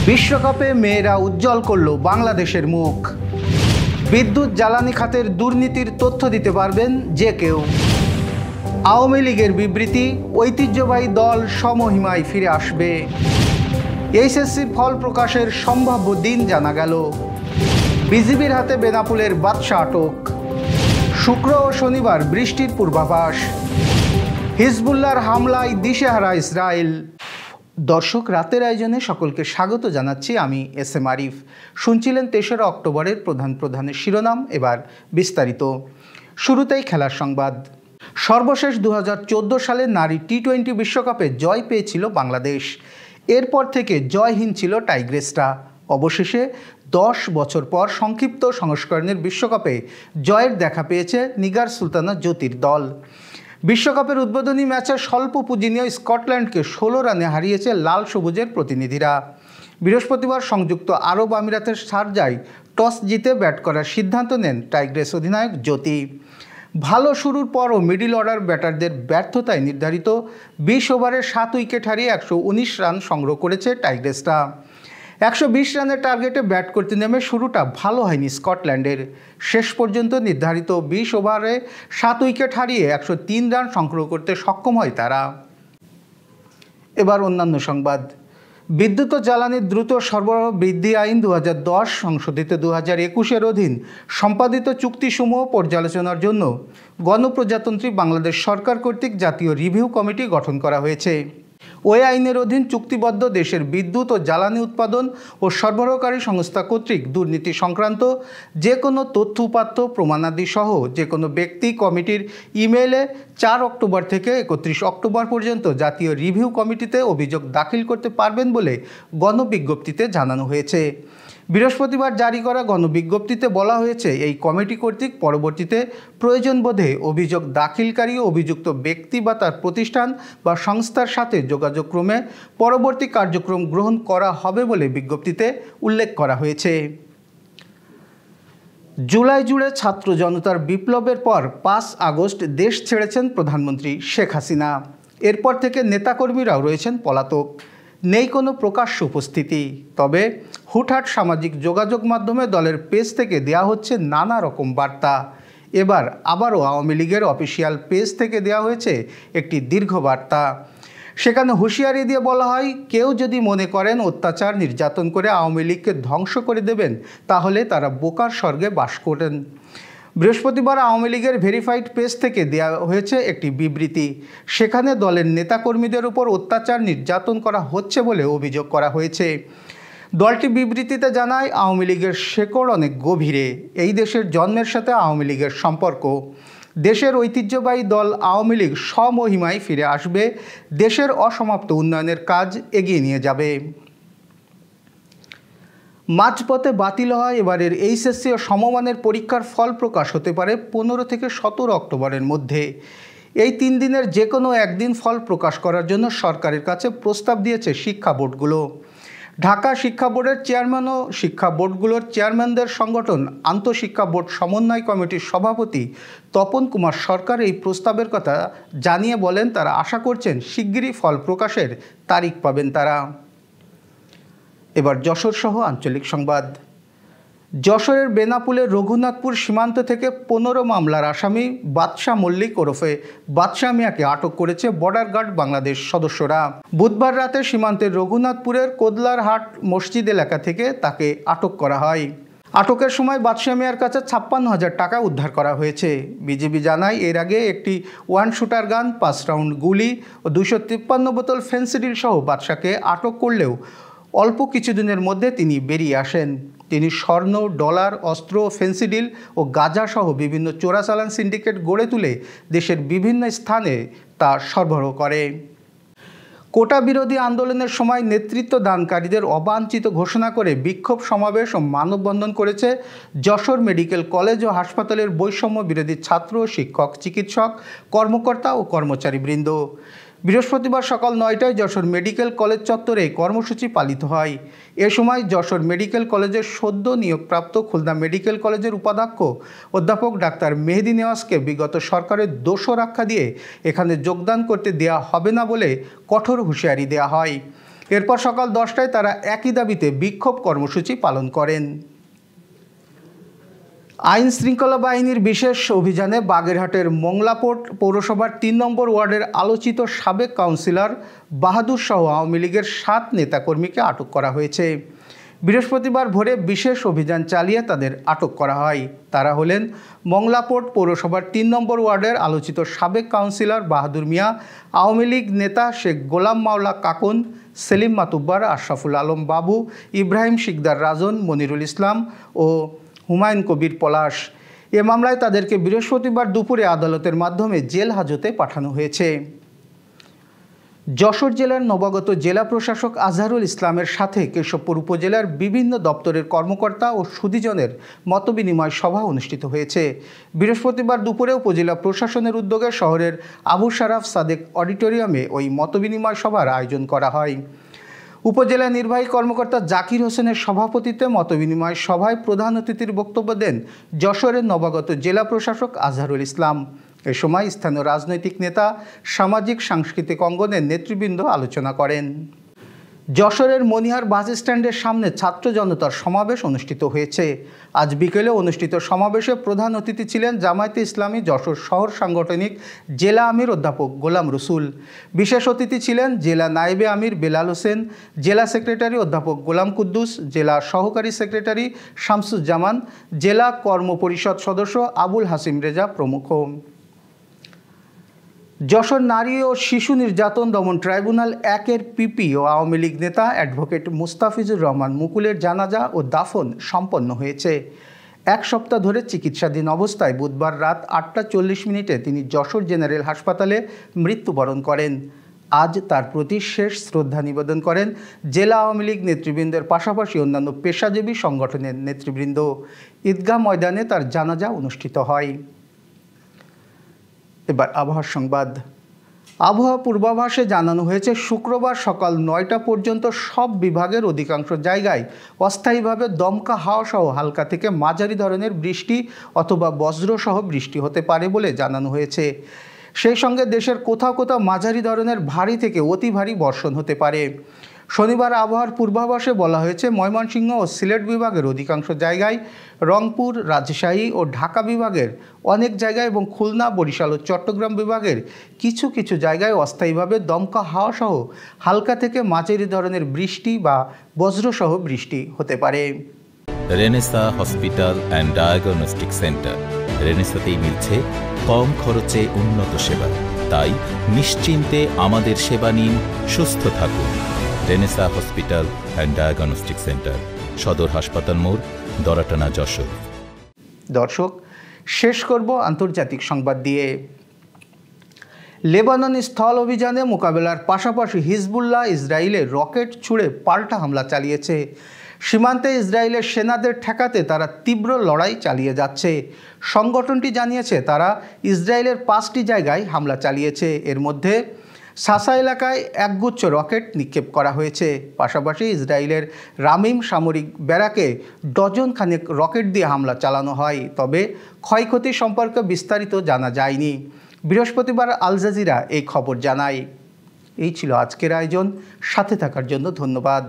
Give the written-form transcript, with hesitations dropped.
বিশ্বকাপে মেয়েরা উজ্জ্বল করল বাংলাদেশের মুখ। বিদ্যুৎ জ্বালানি খাতের দুর্নীতির তথ্য দিতে পারবেন যে কেউ। আওয়ামী লীগের বিবৃতি, ঐতিহ্যবাহী দল সমহিমায় ফিরে আসবে। এইচএসসির ফল প্রকাশের সম্ভাব্য দিন জানা গেল। বিজিবির হাতে বেনাপোলের বাদশা আটক। শুক্র ও শনিবার বৃষ্টির পূর্বাভাস। হিজবুল্লাহর হামলায় দিশেহারা ইসরায়েল। দর্শক, রাতের আয়োজনে সকলকে স্বাগত জানাচ্ছি। আমি এস এম আরিফ। শুনছিলেন ৩রা অক্টোবরের প্রধান শিরোনাম, এবার বিস্তারিত। শুরুতেই খেলার সংবাদ। সর্বশেষ ২০১৪ সালে নারী টি-20 বিশ্বকাপে জয় পেয়েছিল বাংলাদেশ। এরপর থেকে জয়হীন ছিল টাইগ্রেসরা। অবশেষে 10 বছর পর সংক্ষিপ্ত সংস্করণের বিশ্বকাপে জয়ের দেখা পেয়েছে নিগার সুলতানা জ্যোতির দল। বিশ্বকাপের উদ্বোধনী ম্যাচে স্বল্প পুঁজি নিয়ে স্কটল্যান্ডকে 16 রানে হারিয়েছে লাল সবুজের প্রতিনিধিরা। বৃহস্পতিবার সংযুক্ত আরব আমিরাতের শারজায় টস জিতে ব্যাট করার সিদ্ধান্ত নেন টাইগ্রেস অধিনায়ক জ্যোতি। ভালো শুরুর পরও মিডল অর্ডার ব্যাটারদের ব্যর্থতায় নির্ধারিত 20 ওভারে 7 উইকেট হারিয়ে 119 রান সংগ্রহ করেছে টাইগ্রেসরা। 120 রানের টার্গেটে ব্যাট করতে নেমে শুরুটা ভালো হয়নি স্কটল্যান্ডের। শেষ পর্যন্ত নির্ধারিত 20 ওভারে 7 উইকেট হারিয়ে 103 রান সংগ্রহ করতে সক্ষম হয় তারা। এবার অন্যান্য সংবাদ। বিদ্যুৎ ও জ্বালানির দ্রুত সরবরাহ বৃদ্ধি আইন 2010 সংশোধিত 2021-এর অধীন সম্পাদিত চুক্তিসমূহ পর্যালোচনার জন্য গণপ্রজাতন্ত্রী বাংলাদেশ সরকার কর্তৃক জাতীয় রিভিউ কমিটি গঠন করা হয়েছে। ওই আইনের অধীন চুক্তিবদ্ধ দেশের বিদ্যুৎ ও জ্বালানি উৎপাদন ও সরবরাহকারী সংস্থা কর্তৃক দুর্নীতি সংক্রান্ত যে কোনো তথ্য উপাত্ত প্রমাণাদি সহ যে কোনো ব্যক্তি কমিটির ইমেইলে 4 অক্টোবর থেকে 31 অক্টোবর পর্যন্ত জাতীয় রিভিউ কমিটিতে অভিযোগ দাখিল করতে পারবেন বলে গণবিজ্ঞপ্তিতে জানানো হয়েছে। বৃহস্পতিবার জারি করা গণবিজ্ঞপ্তিতে বলা হয়েছে, এই কমিটি কর্তৃক পরবর্তীতে প্রয়োজন বোধে অভিযোগ দাখিলকারী ও অভিযুক্ত ব্যক্তি বা তার প্রতিষ্ঠান বা সংস্থার সাথে যোগাযোগক্রমে পরবর্তী কার্যক্রম গ্রহণ করা হবে বলে বিজ্ঞপ্তিতে উল্লেখ করা হয়েছে। জুলাই জুড়ে ছাত্র জনতার বিপ্লবের পর 5 আগস্ট দেশ ছেড়েছেন প্রধানমন্ত্রী শেখ হাসিনা। এরপর থেকে নেতাকর্মীরাও রয়েছেন পলাতক। নেই কোনো প্রকাশ্য উপস্থিতি। তবে হুটহাট সামাজিক যোগাযোগ মাধ্যমে দলের পেজ থেকে দেয়া হচ্ছে নানা রকম বার্তা। এবার আবারও আওয়ামী লীগের অফিসিয়াল পেজ থেকে দেয়া হয়েছে একটি দীর্ঘ বার্তা। সেখানে হুঁশিয়ারি দিয়ে বলা হয়, কেউ যদি মনে করেন অত্যাচার নির্যাতন করে আওয়ামী লীগকে ধ্বংস করে দেবেন, তাহলে তারা বোকার স্বর্গে বাস করেন। বৃহস্পতিবার আওয়ামী লীগের ভেরিফাইড পেজ থেকে দেওয়া হয়েছে একটি বিবৃতি। সেখানে দলের নেতাকর্মীদের উপর অত্যাচার নির্যাতন করা হচ্ছে বলে অভিযোগ করা হয়েছে। দলটি বিবৃতিতে জানায়, আওয়ামী লীগের শেকড় অনেক গভীরে। এই দেশের জন্মের সাথে আওয়ামী লীগের সম্পর্ক। দেশের ঐতিহ্যবাহী দল আওয়ামী লীগ স্বমহিমায় ফিরে আসবে। দেশের অসমাপ্ত উন্নয়নের কাজ এগিয়ে নিয়ে যাবে। মাঝপথে বাতিল হয় এবারের এইচএসসি ও সমমানের পরীক্ষার ফল প্রকাশ হতে পারে 15 থেকে 17 অক্টোবরের মধ্যে। এই 3 দিনের যে কোনো একদিন ফল প্রকাশ করার জন্য সরকারের কাছে প্রস্তাব দিয়েছে শিক্ষা বোর্ডগুলো। ঢাকা শিক্ষা বোর্ডের চেয়ারম্যান ও শিক্ষা বোর্ডগুলোর চেয়ারম্যানদের সংগঠন আন্তঃশিক্ষা বোর্ড সমন্বয় কমিটির সভাপতি তপন কুমার সরকার এই প্রস্তাবের কথা জানিয়ে বলেন, তারা আশা করছেন শিগগিরই ফল প্রকাশের তারিখ পাবেন তারা। এবার যশোর সহ আঞ্চলিক সংবাদ। যশোরের বেনাপোলের রঘুনাথপুর সীমান্ত থেকে 15 মামলার আসামি বাদশা মল্লিক ওরফে বাদশা মিয়াকে আটক করেছে বর্ডার গার্ড বাংলাদেশ সদস্যরা। বুধবার রাতে সীমান্তের রঘুনাথপুরের কোদলারহাট মসজিদ এলাকা থেকে তাকে আটক করা হয়। আটকের সময় বাদশা মিয়ার কাছে 56,000 টাকা উদ্ধার করা হয়েছে। বিজিবি জানায়, এর আগে একটি 1 শুটার গান, 5 রাউন্ড গুলি ও 253 বোতল ফেন্সিডিল সহ বাদশাকে আটক করলেও অল্প কিছুদিনের মধ্যে তিনি বেরিয়ে আসেন। তিনি স্বর্ণ, ডলার, অস্ত্র, ফেন্সিডিল ও গাঁজা সহ বিভিন্ন চোরাচালান সিন্ডিকেট গড়ে তুলে দেশের বিভিন্ন স্থানে তা সরবরাহ করে। কোটা বিরোধী আন্দোলনের সময় নেতৃত্ব দানকারীদের অবাঞ্ছিত ঘোষণা করে বিক্ষোভ সমাবেশ ও মানববন্ধন করেছে যশোর মেডিকেল কলেজ ও হাসপাতালের বৈষম্য বিরোধী ছাত্র, শিক্ষক, চিকিৎসক, কর্মকর্তা ও কর্মচারীবৃন্দ। বৃহস্পতিবার সকাল 9টায় যশোর মেডিকেল কলেজ চত্বরে কর্মসূচি পালিত হয়। এ সময় যশোর মেডিকেল কলেজের সদ্য নিয়োগপ্রাপ্ত খুলনা মেডিকেল কলেজের উপাধ্যক্ষ অধ্যাপক ডাক্তার মেহেদি নেওয়াজকে বিগত সরকারের দোষর আখ্যা দিয়ে এখানে যোগদান করতে দেওয়া হবে না বলে কঠোর হুঁশিয়ারি দেওয়া হয়। এরপর সকাল 10টায় তারা একই দাবিতে বিক্ষোভ কর্মসূচি পালন করেন। আইন শৃঙ্খলা বাহিনীর বিশেষ অভিযানে বাগেরহাটের মংলাপোর্ট পৌরসভার 3 নম্বর ওয়ার্ডের আলোচিত সাবেক কাউন্সিলর বাহাদুর সহ আওয়ামী লীগের 7 নেতাকর্মীকে আটক করা হয়েছে। বৃহস্পতিবার ভোরে বিশেষ অভিযান চালিয়ে তাদের আটক করা হয়। তারা হলেন মংলাপোর্ট পৌরসভার 3 নম্বর ওয়ার্ডের আলোচিত সাবেক কাউন্সিলর বাহাদুর মিয়া, আওয়ামী লীগ নেতা শেখ গোলাম মাওলা কাকুন, সেলিম মাতুব্বার, আশরাফুল আলম বাবু, ইব্রাহিম শিকদার রাজন, মনিরুল ইসলাম ও হুমায়ুন কবির পলাশ। এ মামলায় তাদেরকে বৃহস্পতিবার দুপুরে আদালতের মাধ্যমে জেল হাজতে পাঠানো হয়েছে। যশোর জেলার নবাগত জেলা প্রশাসক আজহারুল ইসলামের সাথে কেশবপুর উপজেলার বিভিন্ন দপ্তরের কর্মকর্তা ও সুধীজনের মতবিনিময় সভা অনুষ্ঠিত হয়েছে। বৃহস্পতিবার দুপুরে উপজেলা প্রশাসনের উদ্যোগে শহরের আবু শারাফ সাদেক অডিটোরিয়ামে ওই মতবিনিময় সভার আয়োজন করা হয়। উপজেলা নির্বাহী কর্মকর্তা জাকির হোসেনের সভাপতিত্বে মতবিনিময় সভায় প্রধান অতিথির বক্তব্য দেন যশোরের নবাগত জেলা প্রশাসক আজহারুল ইসলাম। এ সময় স্থানীয় রাজনৈতিক নেতা, সামাজিক সাংস্কৃতিক অঙ্গনের নেতৃবৃন্দ আলোচনা করেন। যশোরের মনিহার বাস স্ট্যান্ডের সামনে ছাত্র জনতার সমাবেশ অনুষ্ঠিত হয়েছে। আজ বিকেলে অনুষ্ঠিত সমাবেশে প্রধান অতিথি ছিলেন জামায়াতে ইসলামী যশোর শহর সাংগঠনিক জেলা আমির অধ্যাপক গোলাম রসুল। বিশেষ অতিথি ছিলেন জেলা নায়েবে আমির বেলাল হোসেন, জেলা সেক্রেটারি অধ্যাপক গোলাম কুদ্দুস, জেলা সহকারী সেক্রেটারি শামসুজ্জামান, জেলা কর্ম পরিষদ সদস্য আবুল হাসিম রেজা প্রমুখ। যশোর নারী ও শিশু নির্যাতন দমন ট্রাইব্যুনাল 1-এর পিপি ও আওয়ামী লীগ নেতা অ্যাডভোকেট মুস্তাফিজুর রহমান মুকুলের জানাজা ও দাফন সম্পন্ন হয়েছে। 1 সপ্তাহ ধরে চিকিৎসাধীন অবস্থায় বুধবার রাত 8:40 তিনি যশোর জেনারেল হাসপাতালে মৃত্যুবরণ করেন। আজ তার প্রতি শেষ শ্রদ্ধা নিবেদন করেন জেলা আওয়ামী লীগ নেতৃবৃন্দের পাশাপাশি অন্যান্য পেশাজীবী সংগঠনের নেতৃবৃন্দ। ঈদগাহ ময়দানে তার জানাজা অনুষ্ঠিত হয়। এবার আবহাওয়ার সংবাদ। আবহাওয়া পূর্বাভাসে জানানো হয়েছে শুক্রবার সকাল 9টা পর্যন্ত সব বিভাগের অধিকাংশ জায়গায় অস্থায়ীভাবে দমকা হাওয়া সহ হালকা থেকে মাঝারি ধরনের বৃষ্টি অথবা বজ্রসহ বৃষ্টি হতে পারে বলে জানানো হয়েছে। সেই সঙ্গে দেশের কোথাও কোথাও মাঝারি ধরনের ভারী থেকে অতি ভারী বর্ষণ হতে পারে। শনিবার আবহাওয়ার পূর্বাভাসে বলা হয়েছে ময়মনসিংহ ও সিলেট বিভাগের অধিকাংশ জায়গায়, রংপুর, রাজশাহী ও ঢাকা বিভাগের অনেক জায়গায় এবং খুলনা, বরিশাল ও চট্টগ্রাম বিভাগের কিছু কিছু জায়গায় অস্থায়ীভাবে দমকা হাওয়া সহ হালকা থেকে মাঝারি ধরনের বৃষ্টি বা বজ্রসহ বৃষ্টি হতে পারে। Renaissance hospital and diagnostic centre. রেনেসাতেই মিলছে কম খরচে উন্নত সেবা। তাই নিশ্চিন্তে আমাদের সেবা নিন, সুস্থ থাকুন। Renaissance hospital and diagnostic centre, সদর হাসপাতাল মোড়, দরাটানা, যশোর। দর্শক, শেষ করব আন্তর্জাতিক সংবাদ দিয়ে। লেবানন স্থল অভিযানে মোকাবেলার পাশাপাশি হিজবুল্লাহ ইসরায়েলে রকেট ছুড়ে পাল্টা হামলা চালিয়েছে। সীমান্তে ইসরায়েলের সেনাদের ঠেকাতে তারা তীব্র লড়াই চালিয়ে যাচ্ছে। সংগঠনটি জানিয়েছে তারা ইসরায়েলের 5টি জায়গায় হামলা চালিয়েছে। এর মধ্যে সাসা এলাকায় একগুচ্ছ রকেট নিক্ষেপ করা হয়েছে। পাশাপাশি ইসরায়েলের রামিম সামরিক ব্যারাকে ডজন খানেক রকেট দিয়ে হামলা চালানো হয়। তবে ক্ষয়ক্ষতি সম্পর্কে বিস্তারিত জানা যায়নি। বৃহস্পতিবার আল জাজিরা এই খবর জানায়। এই ছিল আজকের আয়োজন। সাথে থাকার জন্য ধন্যবাদ।